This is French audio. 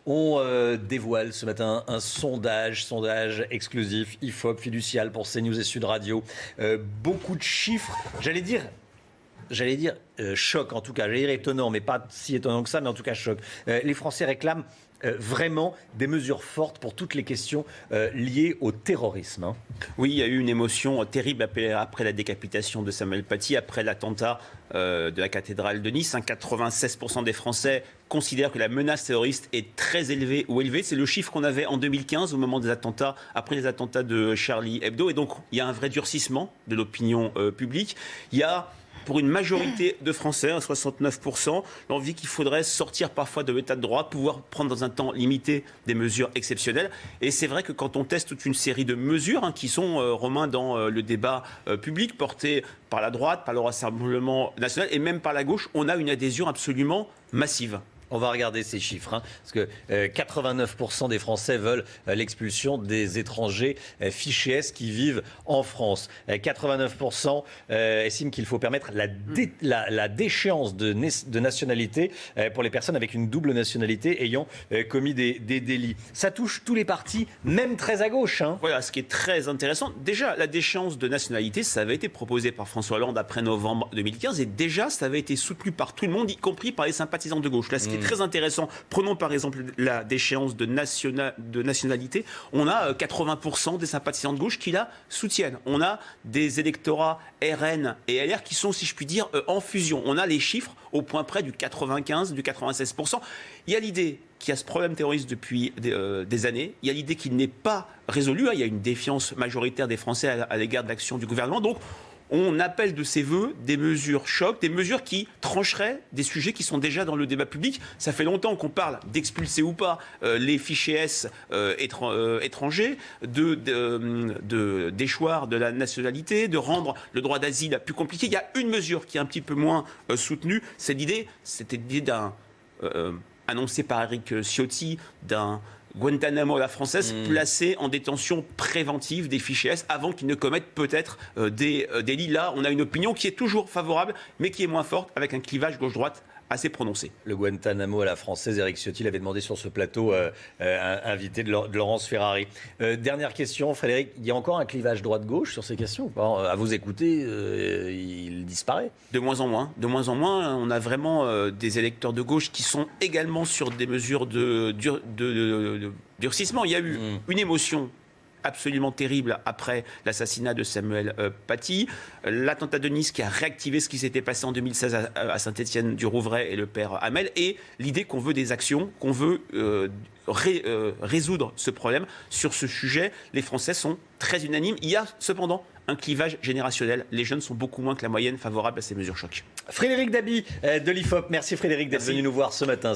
On dévoile ce matin un sondage exclusif, IFOP, fiducial pour CNews et Sud Radio. Beaucoup de chiffres, j'allais dire choc en tout cas, j'allais dire étonnant, mais pas si étonnant que ça, mais en tout cas choc. Les Français réclament vraiment des mesures fortes pour toutes les questions liées au terrorisme. Oui, il y a eu une émotion terrible après la décapitation de Samuel Paty, après l'attentat de la cathédrale de Nice. 96% des Français considèrent que la menace terroriste est très élevée ou élevée. C'est le chiffre qu'on avait en 2015 au moment des attentats, après les attentats de Charlie Hebdo. Et donc, il y a un vrai durcissement de l'opinion publique. Il y a pour une majorité de Français, 69%, l'envie qu'il faudrait sortir parfois de l'état de droit, pouvoir prendre dans un temps limité des mesures exceptionnelles. Et c'est vrai que quand on teste toute une série de mesures qui sont, Romain, dans le débat public, portées par la droite, par le Rassemblement national et même par la gauche, on a une adhésion absolument massive. On va regarder ces chiffres, parce que 89% des Français veulent l'expulsion des étrangers fichés S qui vivent en France. 89% estiment qu'il faut permettre la déchéance de nationalité pour les personnes avec une double nationalité ayant commis des délits. Ça touche tous les partis, même très à gauche. Voilà, ce qui est très intéressant. Déjà, la déchéance de nationalité, ça avait été proposé par François Hollande après novembre 2015, et déjà, ça avait été soutenu par tout le monde, y compris par les sympathisants de gauche. Là, ce qui est très intéressant, prenons par exemple la déchéance de nationalité, on a 80% des sympathisants de gauche qui la soutiennent. On a des électorats RN et LR qui sont, si je puis dire, en fusion. On a les chiffres au point près du 95, du 96%. Il y a l'idée qu'il y a ce problème terroriste depuis des années. Il y a l'idée qu'il n'est pas résolu. Il y a une défiance majoritaire des Français à l'égard de l'action du gouvernement. Donc, on appelle de ses voeux des mesures chocs, des mesures qui trancheraient des sujets qui sont déjà dans le débat public. Ça fait longtemps qu'on parle d'expulser ou pas les fichiers S étrangers, de déchoir de la nationalité, de rendre le droit d'asile plus compliqué. Il y a une mesure qui est un petit peu moins soutenue, c'était l'idée annoncée par Éric Ciotti d'un Guantanamo à la française, placé en détention préventive des fichiers S avant qu'ils ne commettent peut-être des délits. Là, on a une opinion qui est toujours favorable, mais qui est moins forte, avec un clivage gauche-droite assez prononcé. Le Guantanamo à la française, Éric Ciotti l'avait demandé sur ce plateau, invité de Laurence Ferrari. Dernière question, Frédéric, il y a encore un clivage droite-gauche sur ces questions ? À vous écouter, il disparaît. De moins en moins. On a vraiment des électeurs de gauche qui sont également sur des mesures de durcissement. Il y a eu une émotion absolument terrible après l'assassinat de Samuel Paty, l'attentat de Nice qui a réactivé ce qui s'était passé en 2016 à Saint-Étienne-du-Rouvray et le père Hamel, et l'idée qu'on veut des actions, qu'on veut résoudre ce problème. Sur ce sujet, les Français sont très unanimes. Il y a cependant un clivage générationnel. Les jeunes sont beaucoup moins que la moyenne favorables à ces mesures chocs. Frédéric Dabi de l'IFOP. Merci Frédéric d'être venu nous voir ce matin.